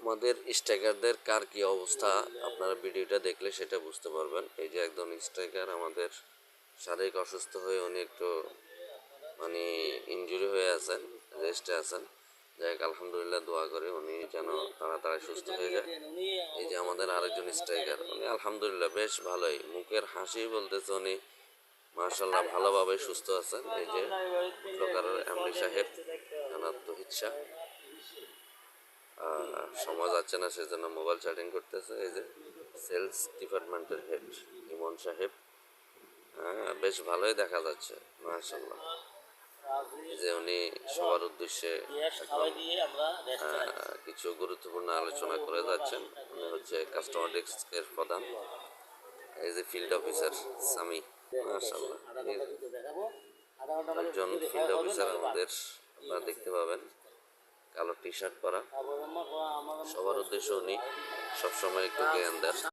আমাদের স্ট্রাইকারদের কার কী অবস্থা আপনারা ভিডিওটা দেখলে সেটা বুঝতে পারবেন। এই যে একজন স্ট্রাইকার আমাদের শারীরিক অসুস্থ হয়ে উনি একটু মানে ইনজুরি হয়ে আছেন, রেস্টে আছেন। যাই হোক আলহামদুলিল্লাহ দোয়া করি উনি যেন তাড়াতাড়ি সুস্থ হয়ে যায়। এই যে আমাদের আরেকজন স্ট্রাইকার, উনি আলহামদুলিল্লাহ বেশ ভালোই, মুখের হাসি বলতেছে উনি মাশাল্লাহ ভালোভাবে সুস্থ আছেন। এই যে সরকারের এমডি সাহেব জনাব তহিদ শাহ সময় যাচ্ছে না সেজন্য মোবাইল চ্যাটিং করতেছে। এই যে সেলস ডিপার্টমেন্টের হেড ইমন সাহেব, বেশ ভালোই দেখা যাচ্ছে মাশাল্লাহ। এই যে উনি সবার উদ্দেশ্যে এখন কিছু গুরুত্বপূর্ণ আলোচনা করে যাচ্ছেন। উনি হচ্ছে কাস্টমার ডেস্কের প্রধান, এই যে ফিল্ড অফিসার সামি মাশাল্লাহ। একজন ফিল্ড অফিসার আমাদের আপনারা দেখতে পাবেন, কালো টি শার্ট পরা। সবার উদ্দেশ্যে উনি সবসময় একটু জ্ঞান দেন।